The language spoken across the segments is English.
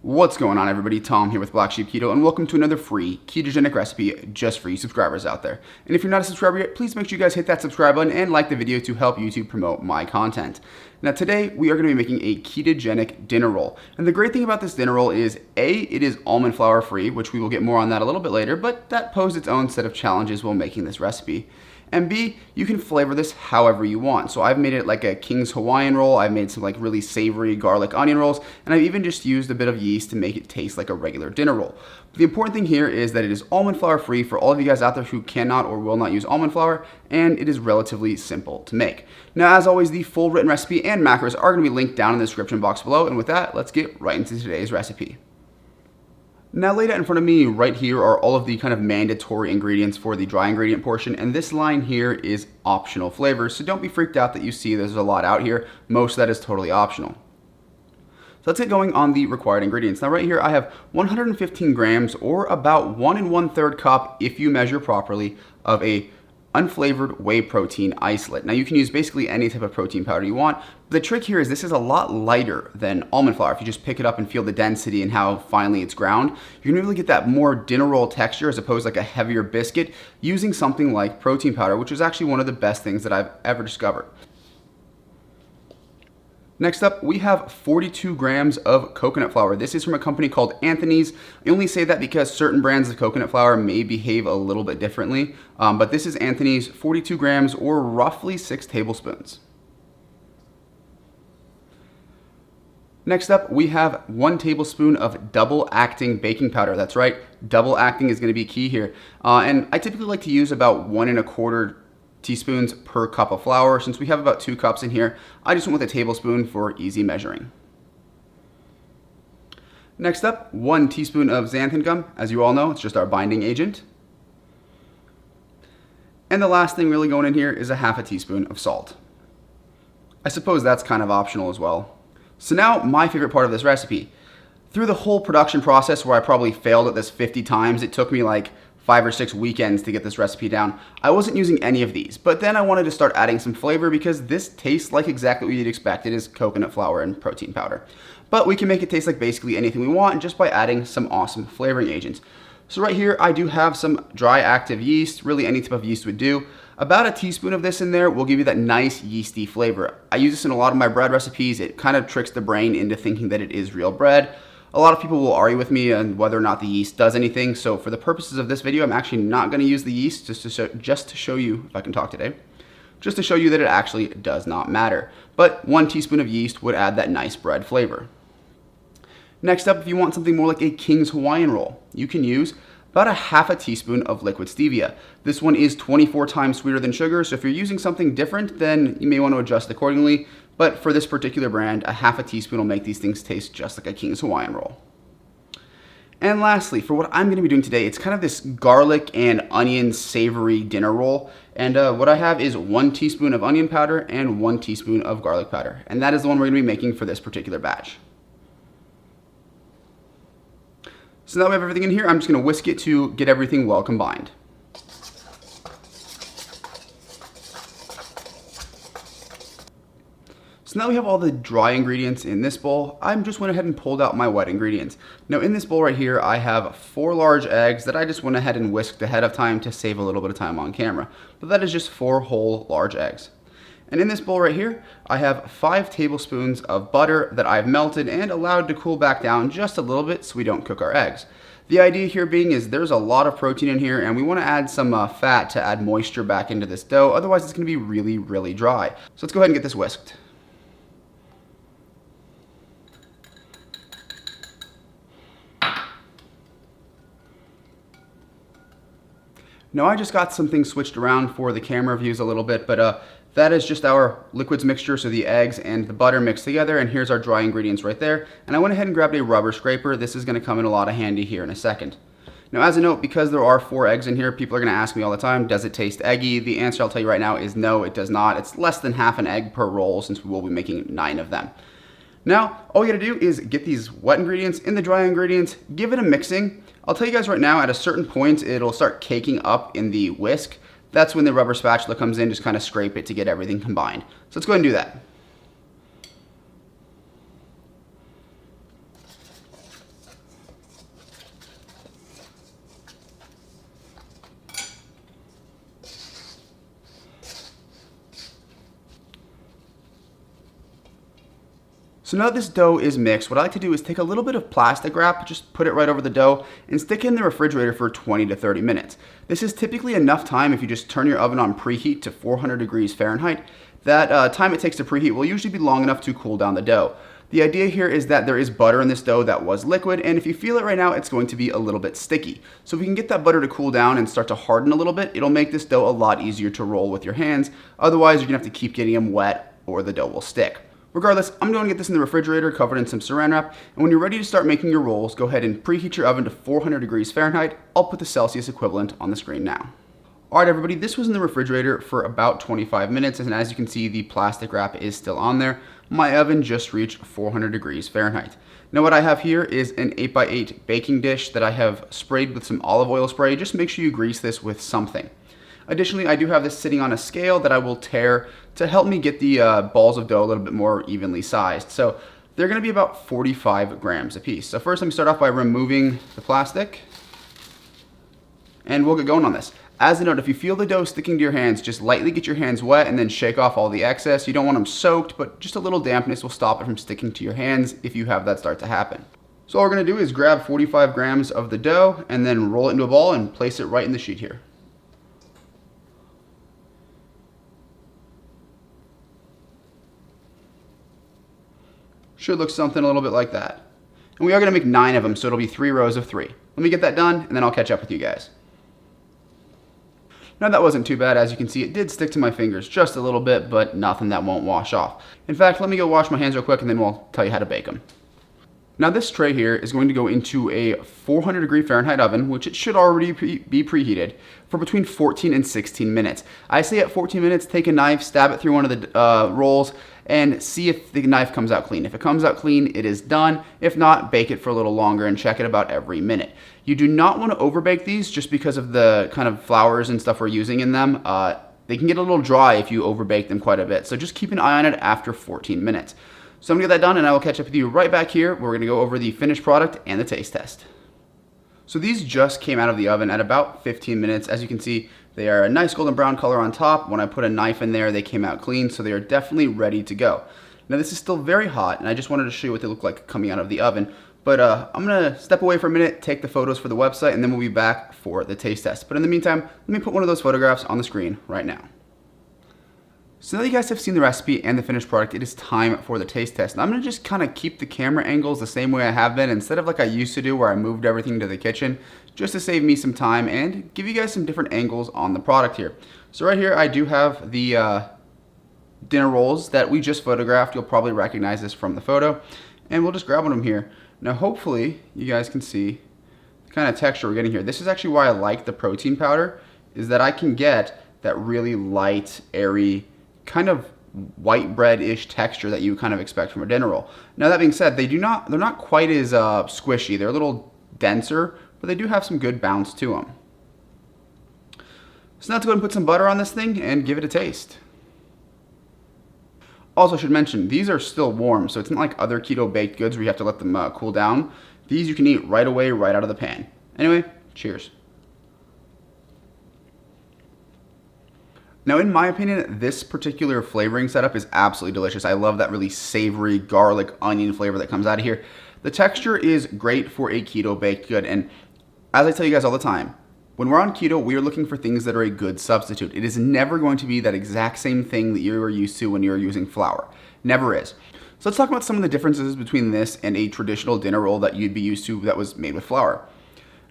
What's going on, everybody? Tom here with Black Sheep Keto, and welcome to another free ketogenic recipe just for you subscribers out there. And if you're not a subscriber yet, please make sure you guys hit that subscribe button and like the video to help YouTube promote my content. Now today, we are going to be making a ketogenic dinner roll. And the great thing about this dinner roll is, A, it is almond flour free, which we will get more on that a little bit later, but that posed its own set of challenges while making this recipe. And B, you can flavor this however you want. So I've made it like a King's Hawaiian roll, I've made some like really savory garlic onion rolls, and I've even just used a bit of yeast to make it taste like a regular dinner roll. But the important thing here is that it is almond flour free for all of you guys out there who cannot or will not use almond flour, and it is relatively simple to make. Now, as always, the full written recipe and macros are going to be linked down in the description box below, and with that, let's get right into today's recipe. Now laid out in front of me right here are all of the kind of mandatory ingredients for the dry ingredient portion, and this line here is optional flavors, so don't be freaked out that you see there's a lot out here. Most of that is totally optional. So let's get going on the required ingredients. Now right here I have 115 grams, or about 1 1/3 cup if you measure properly, of a unflavored whey protein isolate. Now you can use basically any type of protein powder you want. The trick here is this is a lot lighter than almond flour. If you just pick it up and feel the density and how finely it's ground, you're gonna really get that more dinner roll texture as opposed to like a heavier biscuit using something like protein powder, which is actually one of the best things that I've ever discovered. Next up, we have 42 grams of coconut flour. This is from a company called Anthony's. I only say that because certain brands of coconut flour may behave a little bit differently, but this is Anthony's, 42 grams, or roughly 6 tablespoons. Next up, we have 1 tablespoon of double-acting baking powder. That's right, double acting is gonna be key here. And I typically like to use about 1 1/4 teaspoons per cup of flour. Since we have about 2 cups in here, I just went with a tablespoon for easy measuring. Next up, 1 teaspoon of xanthan gum. As you all know, it's just our binding agent. And the last thing really going in here is a 1/2 teaspoon of salt. I suppose that's kind of optional as well. So now, my favorite part of this recipe. Through the whole production process, where I probably failed at this 50 times, it took me like 5 or 6 weekends to get this recipe down, I wasn't using any of these. But then I wanted to start adding some flavor because this tastes like exactly what you'd expect. It is coconut flour and protein powder. But we can make it taste like basically anything we want just by adding some awesome flavoring agents. So right here, I do have some dry active yeast. Really any type of yeast would do. About a teaspoon of this in there will give you that nice yeasty flavor. I use this in a lot of my bread recipes. It kind of tricks the brain into thinking that it is real bread. A lot of people will argue with me on whether or not the yeast does anything. So for the purposes of this video, I'm actually not going to use the yeast just to show you, if I can talk today, just to show you that it actually does not matter. But 1 teaspoon of yeast would add that nice bread flavor. Next up, if you want something more like a King's Hawaiian roll, you can use about a 1/2 teaspoon of liquid stevia. This one is 24 times sweeter than sugar, so if you're using something different, then you may want to adjust accordingly. But for this particular brand, a 1/2 teaspoon will make these things taste just like a King's Hawaiian roll. And lastly, for what I'm going to be doing today, it's kind of this garlic and onion savory dinner roll. And what I have is 1 teaspoon of onion powder and 1 teaspoon of garlic powder. And that is the one we're going to be making for this particular batch. So now we have everything in here, I'm just going to whisk it to get everything well combined. So now we have all the dry ingredients in this bowl. I just went ahead and pulled out my wet ingredients. Now in this bowl right here, I have 4 large eggs that I just went ahead and whisked ahead of time to save a little bit of time on camera. But that is just 4 whole large eggs. And in this bowl right here, I have 5 tablespoons of butter that I've melted and allowed to cool back down just a little bit so we don't cook our eggs. The idea here being is there's a lot of protein in here, and we want to add some fat to add moisture back into this dough. Otherwise it's going to be really, really dry. So let's go ahead and get this whisked. Now I just got some things switched around for the camera views a little bit, but that is just our liquids mixture, so the eggs and the butter mixed together, and here's our dry ingredients right there. And I went ahead and grabbed a rubber scraper. This is going to come in a lot of handy here in a second. Now as a note, because there are 4 eggs in here, people are going to ask me all the time, does it taste eggy? The answer I'll tell you right now is no, it does not. It's less than half an egg per roll since we will be making 9 of them. Now, all you gotta do is get these wet ingredients in the dry ingredients, give it a mixing. I'll tell you guys right now, at a certain point, it'll start caking up in the whisk. That's when the rubber spatula comes in, just kind of scrape it to get everything combined. So let's go ahead and do that. So now that this dough is mixed, what I like to do is take a little bit of plastic wrap, just put it right over the dough, and stick it in the refrigerator for 20 to 30 minutes. This is typically enough time if you just turn your oven on preheat to 400 degrees Fahrenheit. That time it takes to preheat will usually be long enough to cool down the dough. The idea here is that there is butter in this dough that was liquid, and if you feel it right now, it's going to be a little bit sticky. So if we can get that butter to cool down and start to harden a little bit, it'll make this dough a lot easier to roll with your hands. Otherwise, you're gonna have to keep getting them wet or the dough will stick. Regardless, I'm going to get this in the refrigerator covered in some saran wrap, and when you're ready to start making your rolls, go ahead and preheat your oven to 400 degrees Fahrenheit. I'll put the Celsius equivalent on the screen now. Alright everybody, this was in the refrigerator for about 25 minutes, and as you can see, the plastic wrap is still on there. My oven just reached 400 degrees Fahrenheit. Now what I have here is an 8x8 baking dish that I have sprayed with some olive oil spray. Just make sure you grease this with something. Additionally, I do have this sitting on a scale that I will tare to help me get the balls of dough a little bit more evenly sized. So they're gonna be about 45 grams a piece. So first let me start off by removing the plastic, and we'll get going on this. As a note, if you feel the dough sticking to your hands, just lightly get your hands wet and then shake off all the excess. You don't want them soaked, but just a little dampness will stop it from sticking to your hands if you have that start to happen. So all we're gonna do is grab 45 grams of the dough and then roll it into a ball and place it right in the sheet here. Should look something a little bit like that. And we are gonna make 9 of them, so it'll be 3 rows of 3. Let me get that done, and then I'll catch up with you guys. Now that wasn't too bad. As you can see, it did stick to my fingers just a little bit, but nothing that won't wash off. In fact, let me go wash my hands real quick, and then we'll tell you how to bake them. Now this tray here is going to go into a 400 degree Fahrenheit oven, which it should already be preheated, for between 14 and 16 minutes. I say at 14 minutes, take a knife, stab it through one of the rolls, and see if the knife comes out clean. If it comes out clean, it is done. If not, bake it for a little longer and check it about every minute. You do not want to overbake these just because of the kind of flours and stuff we're using in them. They can get a little dry if you overbake them quite a bit. So just keep an eye on it after 14 minutes. So I'm gonna get that done and I will catch up with you right back here. We're gonna go over the finished product and the taste test. So these just came out of the oven at about 15 minutes. As you can see, they are a nice golden brown color on top. When I put a knife in there, they came out clean, so they are definitely ready to go. Now this is still very hot, and I just wanted to show you what they look like coming out of the oven. But I'm gonna step away for a minute, take the photos for the website, and then we'll be back for the taste test. But in the meantime, let me put one of those photographs on the screen right now. So now that you guys have seen the recipe and the finished product, it is time for the taste test. And I'm gonna just kind of keep the camera angles the same way I have been, instead of like I used to do where I moved everything to the kitchen, just to save me some time and give you guys some different angles on the product here. So right here, I do have the dinner rolls that we just photographed. You'll probably recognize this from the photo. And we'll just grab one of them here. Now hopefully you guys can see the kind of texture we're getting here. This is actually why I like the protein powder, is that I can get that really light, airy, kind of white bread-ish texture that you kind of expect from a dinner roll. Now that being said, they're not quite as squishy. They're a little denser, but they do have some good bounce to them. So now let's go ahead and put some butter on this thing and give it a taste. Also, I should mention, these are still warm, so it's not like other keto baked goods where you have to let them cool down. These you can eat right away, right out of the pan. Anyway, cheers. Now, in my opinion, this particular flavoring setup is absolutely delicious. I love that really savory garlic onion flavor that comes out of here. The texture is great for a keto baked good, and as I tell you guys all the time, when we're on keto, we are looking for things that are a good substitute. It is never going to be that exact same thing that you are used to when you're using flour. Never is. So let's talk about some of the differences between this and a traditional dinner roll that you'd be used to that was made with flour.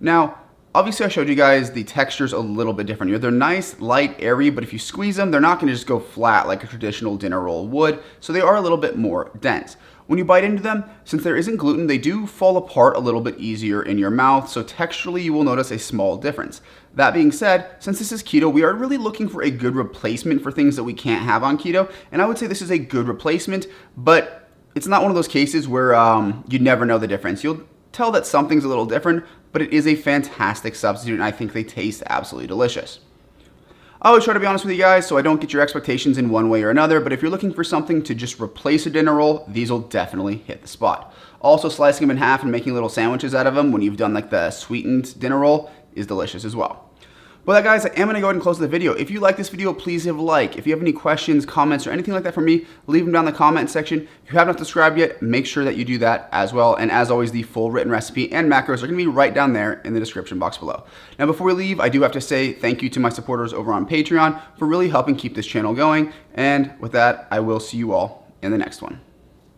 Now, obviously I showed you guys the texture's a little bit different. They're nice, light, airy, but if you squeeze them, they're not gonna just go flat like a traditional dinner roll would, so they are a little bit more dense. When you bite into them, since there isn't gluten, they do fall apart a little bit easier in your mouth, so texturally you will notice a small difference. That being said, since this is keto, we are really looking for a good replacement for things that we can't have on keto, and I would say this is a good replacement, but it's not one of those cases where you never know the difference. You'll tell that something's a little different, but it is a fantastic substitute, and I think they taste absolutely delicious. I always try to be honest with you guys so I don't get your expectations in one way or another, but if you're looking for something to just replace a dinner roll, these will definitely hit the spot. Also, slicing them in half and making little sandwiches out of them when you've done like the sweetened dinner roll is delicious as well. With that, guys, I am going to go ahead and close the video. If you like this video, please leave a like. If you have any questions, comments, or anything like that for me, leave them down in the comment section. If you have not subscribed yet, make sure that you do that as well. And as always, the full written recipe and macros are going to be right down there in the description box below. Now, before we leave, I do have to say thank you to my supporters over on Patreon for really helping keep this channel going. And with that, I will see you all in the next one.